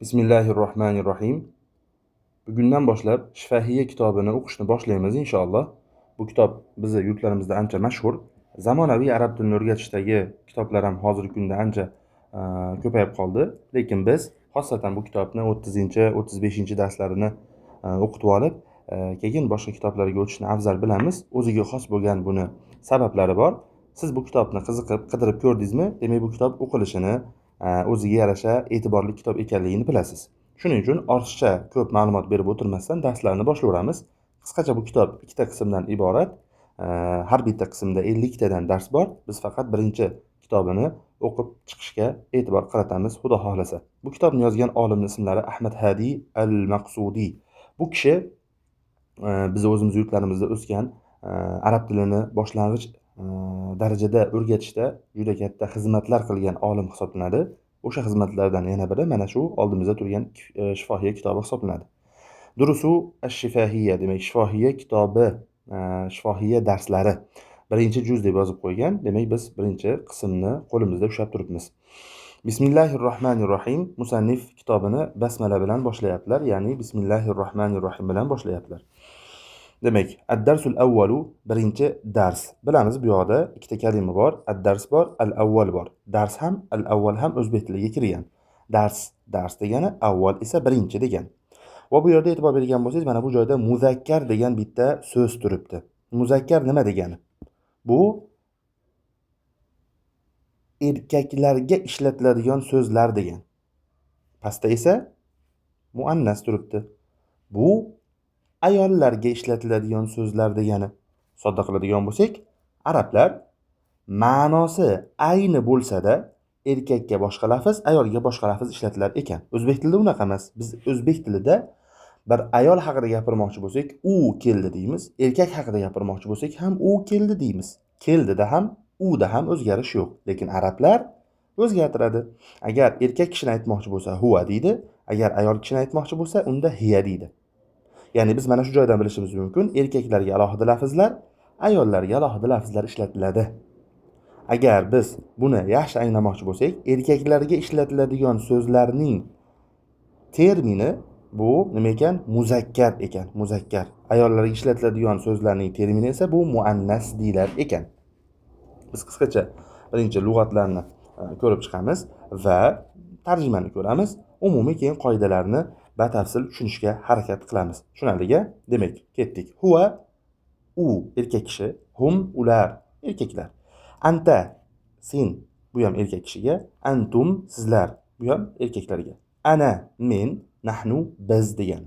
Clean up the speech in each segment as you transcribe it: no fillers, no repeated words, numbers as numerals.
Bismillahirrohmanirrohim. Bugundan boshlab Shifahiyya kitobini o'qishni boshlaymiz inshaalloh. Bu kitob bizning yurtlarimizda ancha mashhur. Zamonaviy arab tilini o'rgatishdagi kitoblar ham hozirgi kunda ancha ko'payib qoldi. Lekin biz xosatan bu kitobni 30-chi, 35-chi darslarini o'qitib olib, keyin boshqa kitoblarga o'tishni afzal bilamiz. O'ziga xos bo'lgan buni sabablari bor. Siz bu kitobni qiziqib, qidirib ko'rdingizmi? Demak, bu kitob o'qilishini o'ziga yarasha e'tiborli kitob ekanligini bilasiz. Shuning uchun ortiqcha ko'p ma'lumot berib o'tirmasdan darslarni boshlayveramiz. Qisqacha bu kitob ikkita qismdan iborat. Har bitta qismda 50 tadan dars bor. Biz faqat birinchi kitobini o'qib chiqishga e'tibor qaratamiz, Xudo xohlasa. Bu kitobni yozgan olimning ismlari Ahmad Hadi al-Maqsudi. Bu kishi biz o'zimiz yurtlarimizda o'sgan arab tilini boshlang'ich darajada o'rgatishda juda katta xizmatlar qilgan olim hisoblanadi. O'sha xizmatlardan yana biri mana shu oldimizda turgan Shifahiyya kitobi hisoblanadi. Durusu ash-Shifahiyya, demak Shifahiyya kitobi, Shifahiyya darslari. Birinchi juz deb yozib qo'ygan. Demak biz birinchi qismni qo'limizda ushlab turibmiz. Bismillahirrohmanirrohim. Musannif kitobini basmala bilan boshlayaptilar, ya'ni Bismillahirrohmanirrohim bilan boshlayaptilar. Demak, ad-darsul avvalu birinchi dars. Bilamiz, bu yoqda ikkita kalima bor. Ad-dars bor, al-avval bor. Dars ham, al-avval ham o'zbek tiliga kirgan. Dars degani, avval esa birinchi degan. Va bu yerda e'tibor bergan bo'lsangiz, mana bu joyda muzakkar degan bitta so'z turibdi. Muzakkar nima degani? Bu erkaklarga ishlatiladigan so'zlar degan. Pastda esa muannas turibdi. Bu ayollarga ishlatiladigan so'zlar degani. Sodda qiladigan bo'lsak, arablar ma'nosi ayni bo'lsa-da, erkakka boshqa lafz, ayolga boshqa lafz ishlatilar ekan. O'zbek tilida unaqa emas. Biz o'zbek tilida bir ayol haqida gapirmoqchi bo'lsak, u keldi deymiz. Erkak haqida gapirmoqchi bo'lsak ham u keldi deymiz. Keldida ham, uda ham o'zgarish yo'q. Lekin arablar o'zgartiradi. Agar erkak kishini aytmoqchi bo'lsa, huva deydi. Agar ayol kishini aytmoqchi bo'lsa, unda hiya deydi. Ya'ni biz mana shu joydan bilishimiz mumkin. Erkaklarga alohida lafzlar, ayollarga alohida lafzlar ishlatiladi. Agar biz buni yaxshi anglamoqchi bo'lsak, erkaklarga ishlatiladigan so'zlarning termini bu nima ekan? Muzakkar ekan, muzakkar. Ayollarga ishlatiladigan so'zlarning termini esa bu muannas deyilar ekan. Biz qisqacha birinchi lug'atlarni ko'rib chiqamiz va tarjimani ko'ramiz. Umumiy keyin qoidalarni batafsil tushunishga harakat qilamiz. Tushunarliga? Demak, ketdik. Huwa u erkak kishi, hum ular erkaklar. Anta sen, bu ham erkak kishiga, antum sizlar, bu ham erkaklarga. Ana men, nahnu biz degan.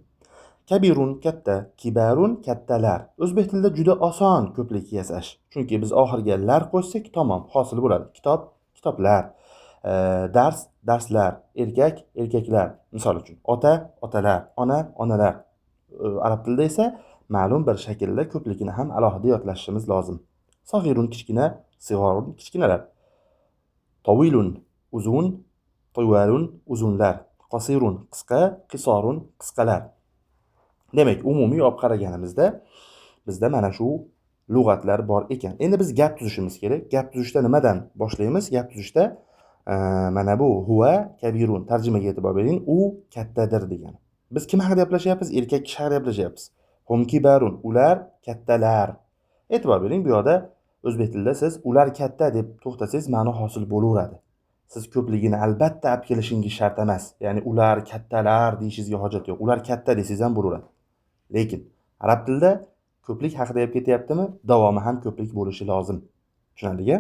Kabirun katta, kibarun kattalar. O'zbek tilida juda oson ko'plik yasash. Chunki biz oxirga lar qo'shsak tamom, hosil bo'ladi. Kitob, kitoblar, dars, darslar, erkak, erkaklar. Misol uchun, ota, otalar, ona, onalar. Arab tilida esa ma'lum bir shaklda ko'pligini ham alohida yodlashimiz lozim. Sag'irun kichkina, sig'orun kichkinalar. Tawilun uzun, tiwalun uzunlar. Qasirun qisqa, qisorun qisqalar. Demak, umumiy olib qaraganimizda bizda mana shu lug'atlar bor ekan. Endi biz gap tuzishimiz kerak. Gap tuzishda nimadan boshlaymiz? Gap tuzishda mana bu huva kabirun tarjimaga e'tibor bering. U kattadir degan. Biz kim haqida gaplashyapmiz? Erkak kishi haqida gaplashyapmiz. Hum kibarun, ular kattalar. E'tibor bering, bu yoqda o'zbek tilida siz ular katta deb to'xtasangiz ma'no hosil bo'laveradi. Siz ko'pligini albatta olib kelishingiz shart emas. Ya'ni ular kattalar deyishingizga hojat yo'q. Ular katta desangiz ham bo'laveradi. Lekin arab tilida ko'plik haqida gap ketyaptimi? Davomi ham ko'plik bo'lishi lozim. Tushunarliga?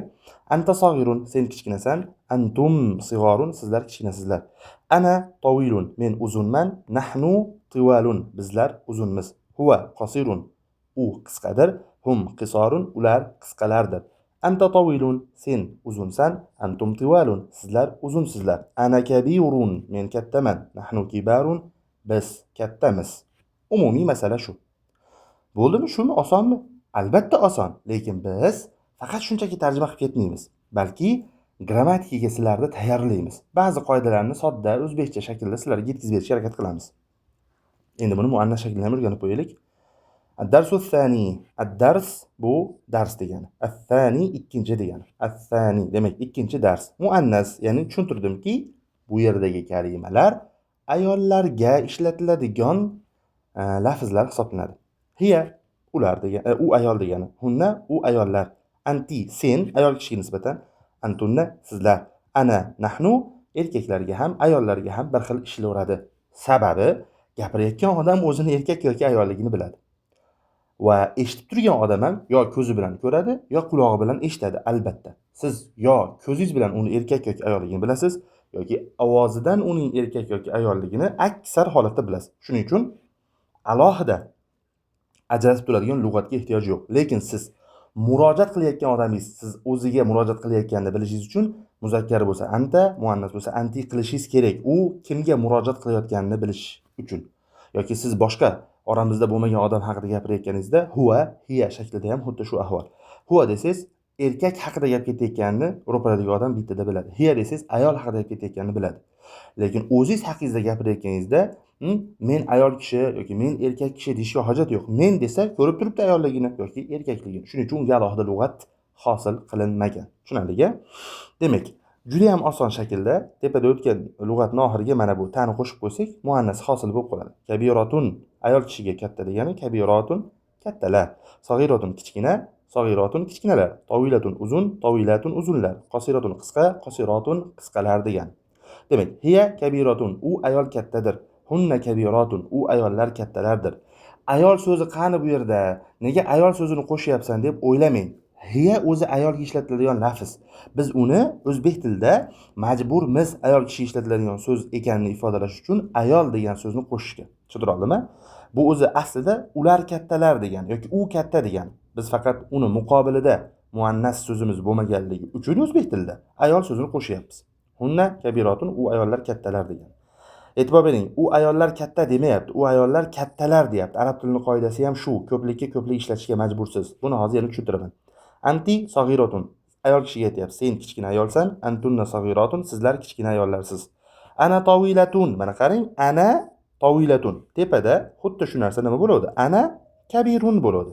Anta sag'irun, sen kichkinasan. Antum sig'orun, sizlar kichkinasizlar. Ana tawilun, men uzunman. Nahnu tiwalun, bizlar uzunmiz. Huwa qasirun, u qisqadir. Hum qisorun, ular qisqalardir. Anta tawilun, sen uzunsan. Antum tiwalun, sizlar uzunsizlar. Ana kabirun, men kattaman. Nahnu kibarun, biz kattamiz. Umumiy masala shu. Bo'ldimi? Shumi? Osonmi? Albatta oson. Lekin biz faqat shunchaki tarjima qilib ketmaymiz. Balki grammatikaga sizlarni tayyorlaymiz. Ba'zi qoidalarni sodda o'zbekcha shaklda sizlarga yetkazib berishga harakat qilamiz. Endi buni muannas shaklida ham o'rganib qo'yaylik. Ad-darsu thani. Ad-dars bu dars degani. At-thani ikkinchi degani. At-thani demak ikkinchi dars. Muannas, ya'ni tushuntirdimki, bu yerdagi kalimalar ayollarga ishlatiladigan lafzlar hisoblanadi. Hiya ular degan, u ayol degani. Hunna u ayollar. Anti sen ayol kishiga nisbatan, antunna sizlar. Ana nahnu erkaklarga ham ayollarga ham bir xil ishlaveradi. Sababi gapirayotgan odam o'zini erkak yoki ayolligini biladi. Va eshitib turgan odam ham yo ko'zi bilan ko'radi, yo qulog'i bilan eshitadi albatta. Siz yo ko'zingiz bilan uni erkak yoki ayolligini bilasiz, yoki ovozidan uning erkak yoki ayolligini aksar holatda bilasiz. Shuning uchun alohida ajratib turadigan lug'atga ehtiyoj yo'q. Lekin siz murojaat qilayotgan odamingiz, siz o'ziga murojaat qilayotganini bilishingiz uchun muzakkar bo'lsa anta, muannas bo'lsa anti qilishingiz kerak. U kimga murojaat qilayotganini bilish uchun. Yoki siz boshqa oramizda bo'lmagan odam haqida gapirayotganingizda huwa, hiya shaklida ham xuddi shu ahvol. Huwa desangiz erkak haqida gap ketayotganini ro'paradagi odam bittada biladi. Hiya desangiz ayol haqida gap ketayotganini biladi. Lekin o'zingiz haqingizda gapirayotganingizda men ayol kishi yoki men erkak kishi deyishga hojat yo'q. Men desa ko'rib turibdi ayolligini yoki erkakligini. Shuning uchun unga alohida lug'at hosil qilinmagan. Tushunarlika? Demak, juda ham oson shaklda tepada o'tgan lug'atning oxiriga mana bu ta'ni qo'shib qo'ysak, muannas hosil bo'lib qoladi. Kabiratun ayol kishiga katta degani kabiratun kattalar, sag'iratun kichkina, sag'iratun kichkinalar, tawilatun uzun, tawilatun uzunlar, qasiratun qisqa, qasiratun qisqalar degan. Demak, hiya kabiratun u ayol kattadir. Hunna kabiratun u ayollar kattalardir. Ayol so'zi qani bu yerda? Nega ayol so'zini qo'shyapsan deb o'ylamang. Hiya o'zi ayolga ishlatiladigan lafz. Biz uni o'zbek tilida majburmiz ayol kishi ishlatiladigan so'z ekanini ifodalash uchun ayol degan so'zni qo'shishga. Tushundira oldimmi? Bu o'zi aslida ular kattalar degan yoki u katta degan. Biz faqat uni muqobilida muannas so'zimiz bo'lmaganligi uchun o'zbek tilida ayol so'zini qo'shyapmiz. Hunna kabiratun u ayollar kattalar degan. E'tibor bering, u ayollar katta demayapti, u ayollar kattalar deyapti. Arab tilining qoidasi ham shu, ko'plikka ko'plik ishlatishga majbursiz. Buni hozir yana tushuntiraman. Anti sag'iratun ayol kishiga aytyapti, sen kichkina ayolsan, antunna sag'iratun sizlar kichkina ayollarsiz. Ana tawilatun, mana qarang, ana tawilatun. Tepada xuddi shu narsa nima bo'ladi? Ana kabirun bo'ladi.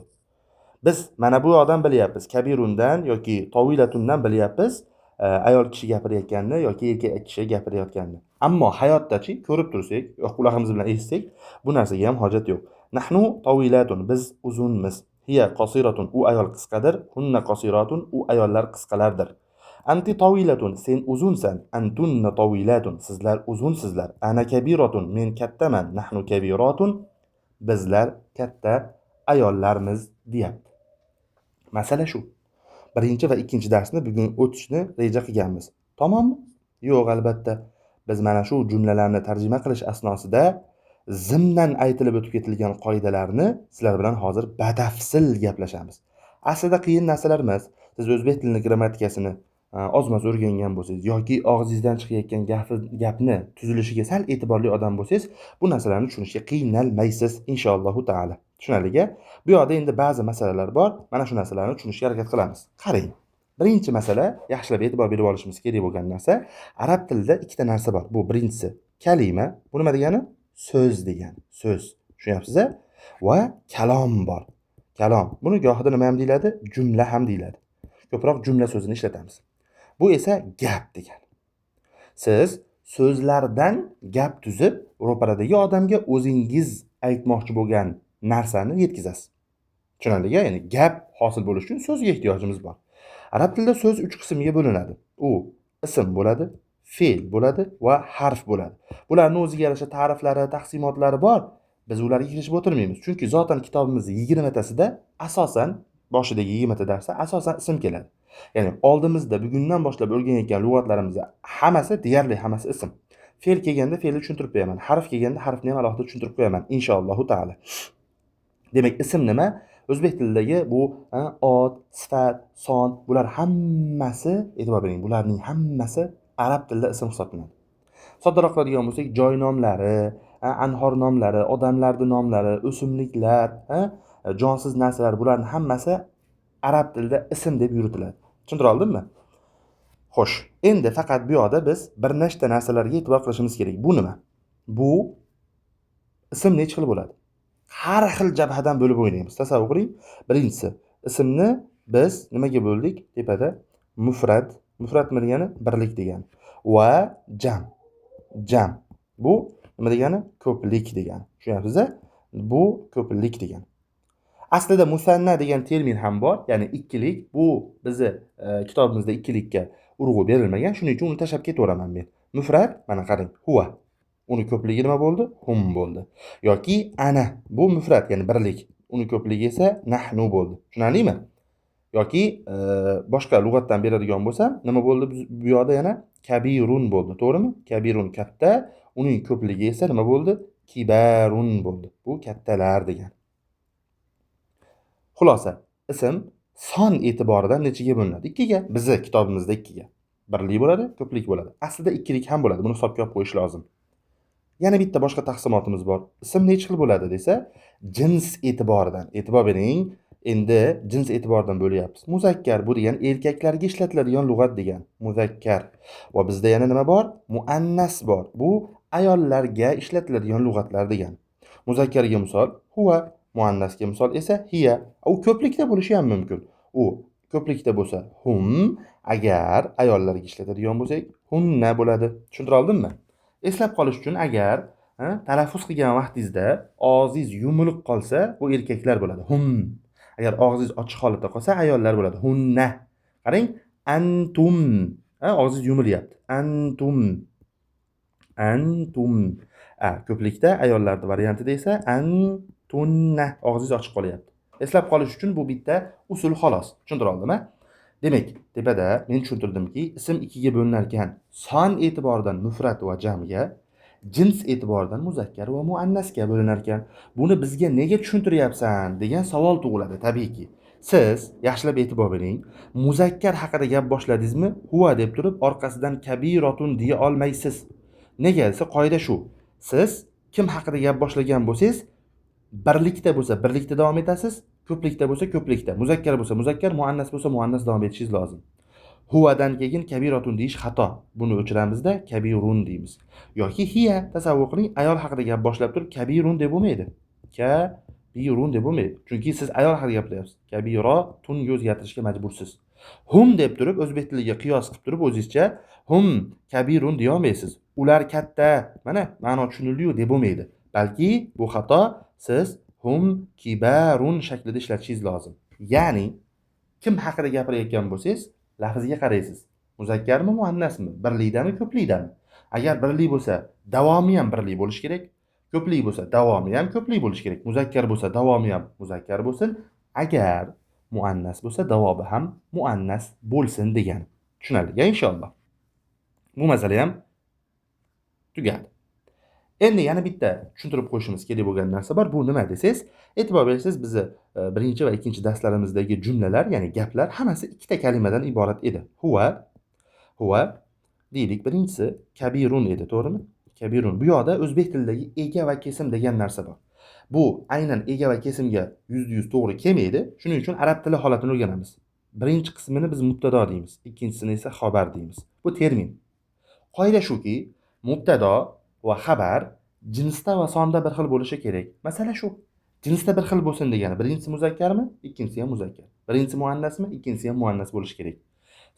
Biz mana bu odam bilyapmiz, kabirundan yoki tawilatundan bilyapmiz ayol kishi gapirayotganini yoki erkak kishi gapirayotganini. Ammo hayotdachi ko'rib tursak, yoki quloqimiz bilan eshitsak, bu narsaga ham hojat yo'q. Nahnu tawilatun biz uzunmiz. Hiya qasiratun u ayol qisqadir, hunna qasiratun u ayollar qisqalardir. Anti tawilatun sen uzunsan, antunna tawilatun sizlar uzunsizlar. Ana kabiratun men kattaman, nahnu kabiratun bizlar katta ayollarmiz deyapti. Masala shu. Birinchi va ikkinchi darsni bugun o'tishni reja qilganmiz. Tamommi? Yo'q, albatta. Biz mana shu jumlalarni tarjima qilish asnosida zimdan aytilib o'tib ketilgan qoidalarni sizlar bilan hozir batafsil gaplashamiz. Aslida qiyin narsalar emas. Siz o'zbek tilining grammatikasini ozmas o'rgangan bo'lsangiz yoki og'zingizdan chiqayotgan gapni tuzilishiga sal e'tiborli odam bo'lsangiz, bu narsalarni tushunishga qiynalmaysiz inshaallohu taala. Tushunarlika? Bu yerda endi ba'zi masalalar bor. Mana shu narsalarni tushunishga harakat qilamiz. Qarang. Birinchi masala, yaxshilab e'tibor berib olishimiz kerak bo'lgan narsa, arab tilida ikkita narsa bor. Bu birinchisi kalima. Bu nima degani? So'z degani. So'z. Tushunyapsiz-a? Va kalom bor. Kalom. Buni gohida nima ham deyiladi? Jumla ham deyiladi. Ko'proq jumla so'zini ishlatamiz. Bu esa gap degani. Siz so'zlardan gap tuzib, ro'paradagi odamga o'zingiz aytmoqchi bo'lgan narsani yetkazasiz. Tushunarlika? Ya'ni gap hosil bo'lish uchun so'zga ehtiyojimiz bor. Arab tilida so'z 3 qismga bo'linadi. U ism bo'ladi, fe'l bo'ladi va harf bo'ladi. Bularning o'ziga yarasha ta'riflari, taqsimotlari bor. Biz ularga kirishib o'tirmaymiz. Chunki zotan kitobimizning 20 tasida asosan boshidagi 20 ta darsda asosan ism keladi. Ya'ni oldimizda bugundan boshlab o'rganayotgan lug'atlarimizda hammasi, deyarli hammasi ism. Fe'l kelganda fe'lni tushuntirib qo'yaman. Harf kelganda harfni ham alohida tushuntirib qo'yaman inshaallohu taala. Demak, ism nima? O'zbek tilidagi bu ot, sifat, son, bular hammasi, e'tibor bering, bularning hammasi arab tilida ism hisoblanadi. Soddaroq qiladigan bo'lsak, joy nomlari, anhor nomlari, odamlarning nomlari, o'simliklar, jonsiz narsalar, bularning hammasi arab tilida ism deb yuritiladi. Tushuntira oldimmi? Xo'sh, endi faqat bu yoqda biz bir nechta narsalarga e'tibor qilishimiz kerak. Bu nima? Bu ism necha xil bo'ladi? Har xil jabhadan bo'lib o'ynaymiz. Tasavvur qiling. Birinchisi, ismni biz nimaga bo'ldik? Tepada mufrad. Mufrad degani birlik degani. Va jam. Jam. Bu nima degani? Ko'plik degani. Tushunyapsiz-a? Bu ko'plik degani. Aslida musanna degan termin ham bor, ya'ni ikkilik. Bu bizni kitobimizda ikkilikka urg'u berilmagan, shuning uchun uni tashlab ketaveraman men. Mufrat, mana qarang, huva. Uni ko'pligi nima bo'ldi? Hum bo'ldi. Yoki ana, bu mufrat, ya'ni birlik. Uni ko'pligi esa nahnu bo'ldi. Tushunarlimi? Yoki boshqa lug'atdan beradigan bo'lsam, nima bo'ldi bu yoqda yana? Kabirun bo'ldi, to'g'rimi? Kabirun katta, uning ko'pligi esa nima bo'ldi? Kibarun bo'ldi. Bu kattalar degan. Xulosa, ism son e'tiboridan nechaga bo'linadi? Ikkiga. Bizni kitobimizda ikkiga. Birlik bo'ladi, ko'plik bo'ladi. Aslida ikkilik ham bo'ladi. Buni hisobga olib qo'yish lozim. Yana bitta boshqa taqsimotimiz bor. Ism necha xil bo'ladi desa, jins e'tiboridan. E'tibor bering. Endi jins e'tiboridan bo'lyapmiz. Muzakkar bu degani erkaklarga ishlatiladigan lug'at degan. Muzakkar. Va bizda yana nima bor? Muannas bor. Bu ayollarga ishlatiladigan lug'atlar degan. Muzakkarga misol huwa, muannasga misol esa hiya. U ko'plikda bo'lishi ham mumkin. U ko'plikda bo'lsa hum, agar ayollarga ishlatadigan bo'lsak, hunna bo'ladi. Tushuntira oldimmi? Eslab qolish uchun agar talaffuz qilgan vaqtingizda og'zingiz yumilib qolsa, bu erkaklar bo'ladi. Hum. Agar og'zingiz ochiq holatda qolsa, ayollar bo'ladi. Hunna. Qarang, antum. Og'zingiz yumilyapti. Antum. Antum. Ko'plikda ayollarning variantida esa antunna. Og'zingiz ochiq qolyapti. Eslab qolish uchun bu bitta usul xolos. Tushuntira oldimmi? Demak, tepada men tushuntirdimki, ism ikkiga bo'linar ekan. Son e'tiboridan mufrat va jamga, jins e'tiboridan muzakkar va muannasga bo'linar ekan. Buni bizga nega tushuntiryapsan degan savol tug'iladi tabiiyki. Siz yaxshilab e'tibor bering, muzakkar haqida gap boshladingizmi, huva deb turib orqasidan kabirotun deya olmaysiz. Nega desa, qoida shu. Siz kim haqida gap boshlagan bo'lsangiz, birlikda bo'lsa birlikda davom etasiz, ko'plikda bo'lsa ko'plikda, muzakkar bo'lsa muzakkar, muannas bo'lsa muannas davom etishingiz lozim. Huvadan keyin kabiratun deyish xato. Buni o'chiramizda kabirun deymiz. Yoki hiya, tasavvur qiling, ayol haqida gap boshlab turib kabirun deb bo'lmaydi. Kabirun deb bo'lmaydi. Chunki siz ayol haqida gapiryapsiz. Kabiratun o'zgartirishga majbursiz. Hum deb turib o'zbek tiliga qiyos qilib turib o'zingizcha hum kabirun deya olmaysiz. Ular katta. Mana ma'no tushunildi-yu deb bo'lmaydi. Balki bu xato. Siz hum kibarun shaklida ishlatishingiz lozim. Ya'ni kim haqida gapirayotgan bo'lsangiz, lafzga qaraysiz. Muzakkarmi, muannasmi? Birlikdami, ko'plikdami? Agar birlik bo'lsa, davomi ham birlik bo'lishi kerak. Ko'plik bo'lsa, davomi ham ko'plik bo'lishi kerak. Muzakkar bo'lsa, davomi ham muzakkar bo'lsin. Agar muannas bo'lsa, davomi ham muannas bo'lsin degan. Tushunarli inshaalloh. Bu masala ham tugadi. Endi yana bitta tushuntirib qo'yishimiz kerak bo'lgan narsa bor. Bu nima desangiz, e'tibor bersangiz, bizni birinchi va ikkinchi darslarimizdagi jumlalar, ya'ni gaplar hammasi ikkita kalimadan iborat edi. Huwa deylik, birinchisi kabirun edi, to'g'rimi? Kabirun. Bu yoqda o'zbek tilidagi ega va kesim degan narsa bor. Bu aynan ega va kesimga 100% to'g'ri kelmaydi. Shuning uchun arab tili holatini o'rganamiz. Birinchi qismini biz mubtado deymiz, ikkinchisini esa xabar deymiz. Bu termin. Qoida shuki, mubtado va xabar jinsda va sonda bir xil bo'lishi kerak. Masala shu. Jinsda bir xil bo'lsin degani, birinchisi muzakkarmi, ikkinchisi ham muzakkar. Birinchisi muannasmi, ikkinchisi ham muannas bo'lishi kerak.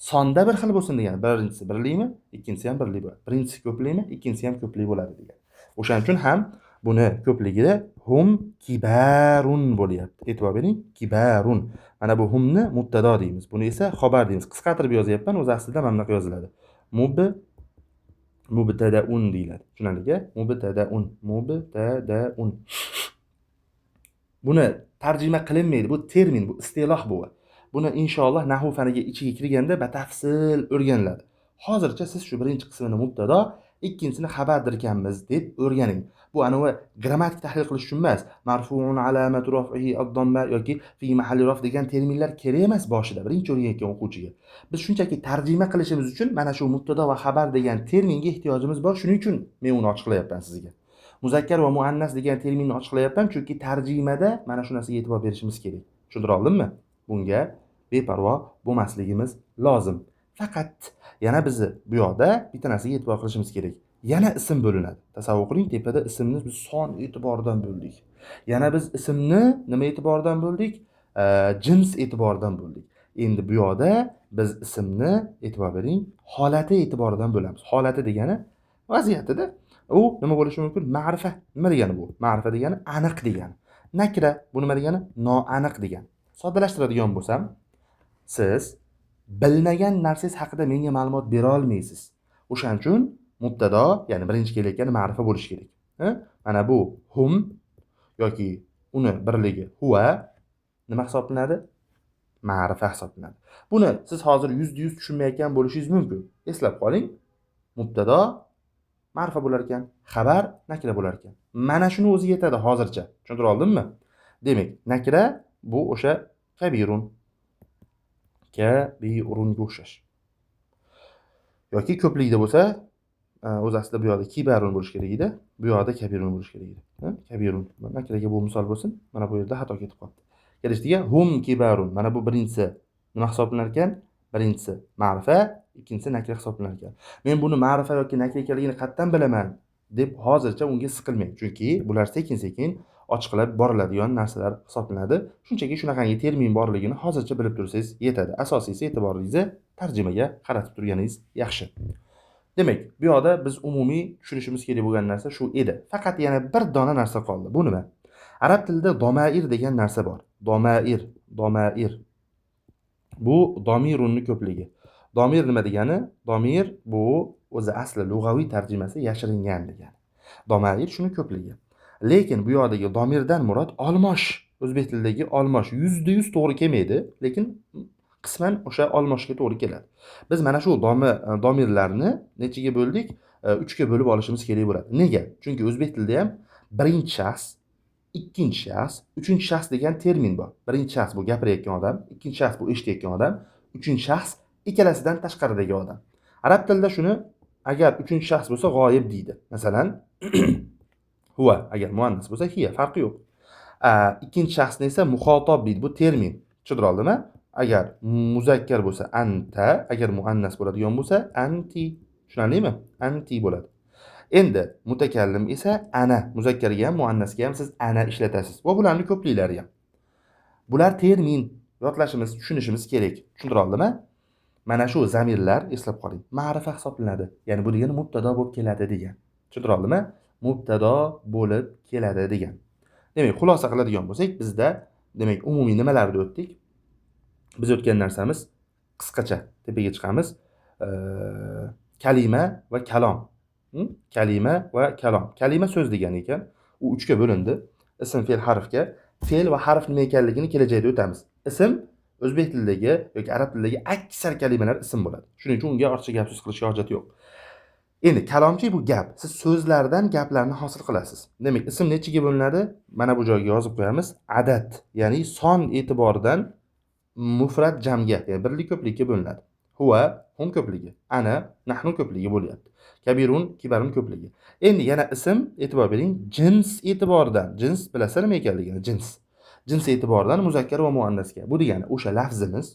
Sonda bir xil bo'lsin degani, birinchisi birlikmi, ikkinchisi ham birlik bo'ladi. Birinchisi ko'plikmi, ikkinchisi ham ko'plik bo'ladi degan. O'shaning uchun ham buni ko'pligida hum kibarun bo'lyapti. E'tibor bering, kibarun. Mana bu humni mubtado deymiz. Buni esa xabar deymiz. Qisqartirib yozyapman, o'zi aslida mana bunaqa yoziladi. Mubtadaun deyiladi. Tushunarli-ga? Mubtadaun. Buni tarjima qilinmaydi. Bu termin, bu istiloh bu. Buni inshaalloh nahv faniga ichiga kirganda batafsil o'rganiladi. Hozircha siz shu birinchi qismini mubtado, ikkinchisini xabardir ekanmiz deb o'rganing. Bu anavi grammatik tahlil qilish uchun emas. Marfuun alamatu raf'ihi ad-damma yoki fi mahalli raf degan terminlar kerak emas boshida birinchi o'rganayotgan o'quvchiga. Biz shunchaki tarjima qilishimiz uchun mana shu mubtado va xabar degan terminga ehtiyojimiz bor. Shuning uchun men uni ochiqlayapman sizga. Muzakkar va muannas degan terminni ochiqlayapman, chunki tarjimada mana shu narsaga e'tibor berishimiz kerak. Tushundira oldimmi? Bunga beparvo bo'lmasligimiz lozim. Faqat yana bizni bu yoqda bitta narsaga e'tibor qilishimiz kerak. Yana ism bo'linadi. Tasavvur qiling, tepada ismni biz son e'tiboridan bo'ldik. Yana biz ismni nima e'tiboridan bo'ldik? Jins e'tiboridan bo'ldik. Endi bu yoqda biz ismni e'tibor bering, holati e'tiboridan bo'lamiz. Holati degani vaziyatida U nima bo'lishi mumkin? Ma'rifa. Nima degani bu? Ma'rifa degani aniq degani. Nakira bu nima degani? Noaniq degani. Soddalashtiradigan bo'lsam, siz bilmagan narsangiz haqida menga ma'lumot bera olmaysiz. O'shaning uchun mubtado, ya'ni birinchi kelayotgan ma'rifa bo'lishi kerak. Mana bu hum yoki uni birligi huwa nima hisoblanadi? Ma'rifa hisoblanadi. Buni siz hozir 100% tushunmayotgan bo'lishingiz mumkin. Eslab qoling. Mubtado ma'rifa bo'lar ekan, xabar nakira bo'lar ekan. Mana shuni o'zi yetadi hozircha. Tushuntira oldimmi? Demak, nakira bu o'sha kabirun. Kabirunga o'xshash. Yoki ko'plikda bo'lsa, o'zi aslida bu yoqda kibarun bo'lish kerak edi. Bu yoqda kabirun bo'lish kerak edi. Kabirun. Nakiraga bu misol bo'lsin. Mana bu yerda xato ketib qoldi. Kelishdiga hum kibarun. Mana bu birinchisi nima hisoblanar ekan? Birinchisi ma'rifa, ikkinchisi nakira hisoblanar ekan. Men buni ma'rifa yoki nakira ekanligini qayerdan bilaman deb hozircha unga siqilmang. Chunki bular sekin-sekin ochiqlab boriladigan narsalar hisoblanadi. Shunchaki shunaqangi termin borligini hozircha bilib tursangiz yetadi. Asosiysi e'tiboringizni tarjimaga qaratib turganingiz yaxshi. Demak, bu yoqda biz umumiy tushunishimiz kerak bo'lgan narsa shu edi. Faqat yana bir dona narsa qoldi. Bu nima? Arab tilida domair degan narsa bor. Domair. Bu domirunni ko'pligi. Domir nima degani? Domir bu o'zi asli lug'aviy tarjimasi yashiringan degani. Domair shuni ko'pligi. Lekin bu yoqdagi domirdan murod olmosh. O'zbek tilidagi olmosh 100% to'g'ri kelmaydi, lekin qisman o'sha olmoshga to'g'ri keladi. Biz mana shu domirlarni nechaga bo'ldik? 3 ga bo'lib olishimiz kerak bo'ladi. Nega? Chunki o'zbek tilida ham birinchi shaxs, ikkinchi shaxs, uchinchi shaxs degan termin bor. Birinchi shaxs bu gapirayotgan odam, ikkinchi shaxs bu eshitayotgan odam, uchinchi shaxs ikkalasidan tashqaridagi odam. Arab tilida shuni agar uchinchi shaxs bo'lsa g'oyib deydi. Masalan, huwa agar muannas bo'lsa hiya, farqi yo'q. Ikkinchi shaxsni esa muxotob deydi. Bu termin. Tushuntir oldimmi? Agar muzakkar bo'lsa anta, agar muannas bo'ladigan bo'lsa anti. Tushunarlimi? Anti bo'ladi. Endi mutakallim esa ana, muzakkarga ham muannasga ham siz ana ishlatasiz. Va bularning ko'pliklari ham. Bular termin, yodlashimiz, tushunishimiz kerak. Tushuntira oldimmi? Mana shu zamirlar eslab qoling. Ma'rifa hisoblanadi. Ya'ni bu degani mubtado bo'lib keladi degan. Tushuntir oldimmi? Mubtado bo'lib keladi degan. Demak, xulosa qiladigan bo'lsak, bizda demak umumiy nimalarni o'tdik? Biz o'tgan narsamiz qisqacha tepaga chiqamiz. Kalima va kalom. Kalima va kalom. Kalima so'z degan ekan. U 3 ga bo'lindi. Ism, fe'l, harfga. Fe'l va harf nima ekanligini kelajakda o'tamiz. Ism o'zbek tilidagi yoki arab tilidagi aksar kalimalar ism bo'ladi. Shuning uchun unga ortiqcha gap so'z qilishga hojat yo'q. Endi kalomchi bu gap. Siz so'zlardan gaplarni hosil qilasiz. Demak, ism nechiga bo'linadi? Mana bu joyga yozib qo'yamiz. Adad, ya'ni son e'tiboridan mufrad jamga, ya'ni birlik ko'plikka bo'linadi. Huwa hum ko'pligi, ana nahnu ko'pligi bo'lyapti. Kabirun kibarun ko'pligi. Endi yana ism e'tibor bering, jins e'tiboridan. Jins bilasizlar nima ekanligini? Jins e'tiboridan muzakkar va muannasga. Bu degani o'sha lafzimiz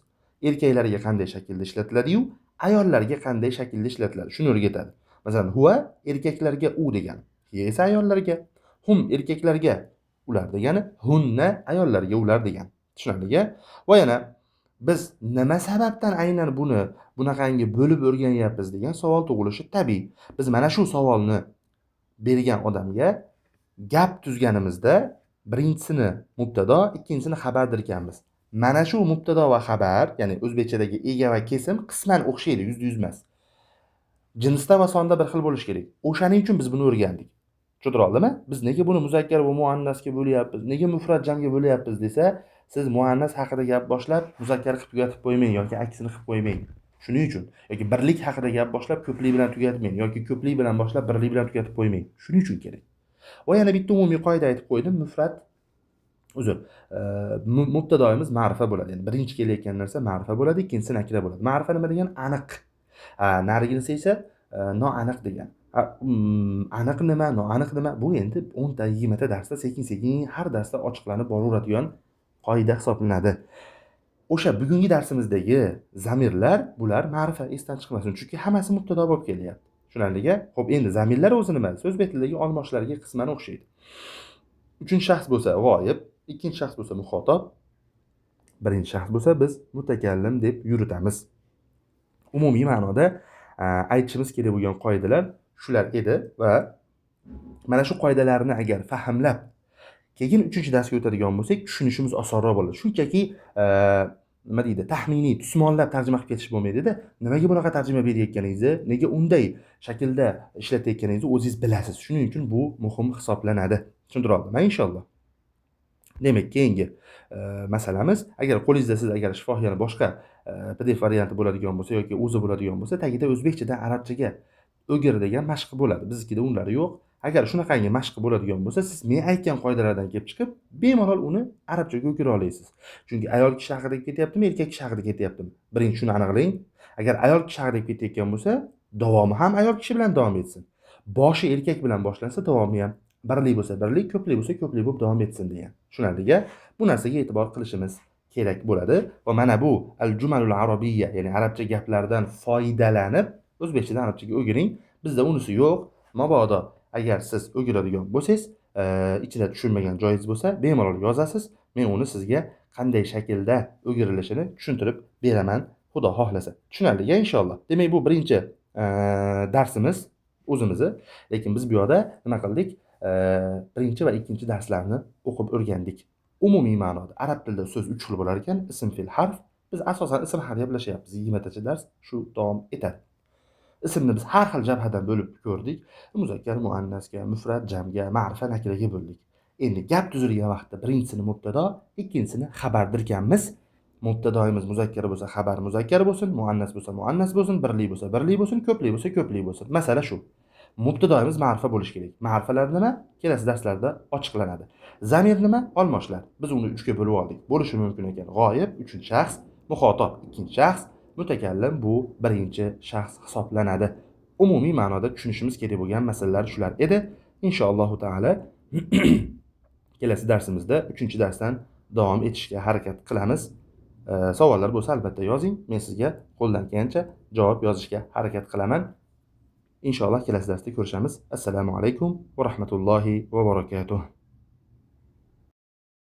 erkaklarga qanday shaklda ishlatiladi-yu, ayollarga qanday shaklda ishlatiladi. Shuni o'rgatadi. Masalan, huwa erkaklarga u degani, hiya esa ayollarga, hum erkaklarga ular degani, hunna ayollarga ular degani. Tushunarlimi? Va yana biz nima sababdan aynan buni bunaqangi bo'lib o'rganyapmiz degan savol tug'ilishi tabiiy. Biz mana shu savolni bergan odamga gap tuzganimizda birinchisini mubtado, ikkinchisini xabar derkanmiz. Mana shu mubtado va xabar, ya'ni o'zbekchadagi ega va kesim qisman o'xshaydi, 100% emas. Jinsda va sonda bir xil bo'lish kerak. O'shaning uchun biz buni o'rgandik. Tushuntir oldimmi? Biz nega buni muzakkar va muannasga bo'lyapmiz, nega mufrad jamga bo'lyapmiz desa, siz muannas haqida gap boshlab muzakkar qilib tugatib qo'ymang yoki aksini qilib qo'ymang. Shuning uchun yoki birlik haqida gap boshlab ko'plik bilan tugatmang yoki ko'plik bilan boshlab birlik bilan tugatib qo'ymang. Shuning uchun kerak. Va yana bitta umumiy qoida aytib qo'ydim. Mubtadoimiz ma'rifa bo'ladi. Ya'ni birinchi kelayotgan narsa ma'rifa bo'ladi, ikkinchisi nakira bo'ladi. Ma'rifa nima degani? Aniq. Narigisi esa noaniq degan. Aniq nima, noaniq nima? Bu endi 10 ta, 20 ta darsda sekin-sekin har darsda ochiqlanib boraveradigan qoida hisoblanadi. O'sha bugungi darsimizdagi zamirlar, bular ma'rifa, esdan chiqmasin. Chunki hammasi mubtado bo'lib kelyapti. Tushunarlimi? Xo'p, endi zamirlar o'zi nima? O'zbek tilidagi olmoshlarga qisman o'xshaydi. Uchinchi shaxs bo'lsa g'oyib, ikkinchi shaxs bo'lsa muxotob, birinchi shaxs bo'lsa biz mutakallim deb yuritamiz. Umumiy ma'noda aytishimiz kerak bo'lgan qoidalar shular edi va Mana shu qoidalarni agar fahmlab keyin 3-darsga o'tadigan bo'lsak, tushunishimiz osonroq bo'ladi. Shunchaki nima deydi, taxminiy, tusmonlab tarjima qilib ketish bo'lmaydi-da. Nimaga bunaqa tarjima berayotganingizni, nega unday shaklda ishlatayotganingizni o'zingiz bilasiz. Shuning uchun bu muhim hisoblanadi. Tushuntira oldimmi inshaalloh? Demak, keyingi masalamiz, agar qo'lingizda siz agar shifohiyani boshqa PDF varianti bo'ladigan bo'lsa yoki o'zi bo'ladigan bo'lsa, tagida o'zbekchadan arabchaga o'gir degan mashqi bo'ladi. Biznikida unlari yo'q. Agar shunaqangi mashqi bo'ladigan bo'lsa, siz men aytgan qoidalardan kelib chiqib, bemalol uni arabchaga o'gira olasiz. Chunki ayol kishi haqida ketyaptimi, erkak kishi haqida ketyaptimi? Birinchi shuni aniqlang. Agar ayol kishi haqida ketayotgan bo'lsa, davomi ham ayol kishi bilan davom etsin. Boshi erkak bilan boshlansa, davomi ham birlik bo'lsa birlik, ko'plik bo'lsa ko'plik bo'lib davom etsin degan. Tushunarliga bu narsaga e'tibor qilishimiz kerak bo'ladi va mana bu al-jumalul arabiyya, ya'ni arabcha gaplardan foydalanib o'zbekchadan arabchaga o'giring. Bizda unisi yo'q. Mabodo agar siz o'giradigan bo'lsangiz, ichida tushunmagan joyingiz bo'lsa, bemalol yozasiz. Men uni sizga qanday shaklda o'girilishini tushuntirib beraman, Xudo xohlasa. Tushunarliga inshaalloh. Demak, bu birinchi darsimiz o'zimizni, lekin biz bu yoqda nima qildik? Birinchi va ikkinchi darslarni o'qib o'rgandik. Umumiy ma'noda arab tilida so'z 3 xil bo'lar ekan: ism, fe'l, harf. Biz asosan ism haqida gaplashyapmiz. 20tacha dars shu davom etadi. Ismni biz har xil jabhadan bo'lib ko'rdik. Muzakkar, muannasga, mufrad, jamga, ma'rifa, nakiraga bo'ldik. Endi gap tuzilgan vaqtda birinchisini mubtado, ikkinchisini xabar dirkanmiz. Mubtadoimiz muzakkar bo'lsa, xabar muzakkar bo'lsin, muannas bo'lsa, muannas bo'lsin, birlik bo'lsa, birlik bo'lsin, ko'plik bo'lsa, ko'plik bo'lsin. Masala shu. Mubtadoimiz ma'rifa bo'lishi kerak. Ma'rifalar nima? Kelasi darslarda ochiqlanadi. Zamir nima? Olmoshlar. Biz uni 3 ga bo'lib oldik. Bo'lishi mumkin ekan. G'oyib 3-shaxs, muxotob 2-shaxs, mutakallim bu 1-shaxs hisoblanadi. Umumiy ma'noda tushunishimiz kerak bo'lgan masalalar shular edi. Inshaalloh taala kelasi darsimizda 3-darsdan davom etishga harakat qilamiz. Savollar bo'lsa albatta yozing. Men sizga qo'ldan kelgancha javob yozishga harakat qilaman. Inshaalloh kelasi darsda ko'rishamiz. Assalomu alaykum va rahmatullohi va barakatuh.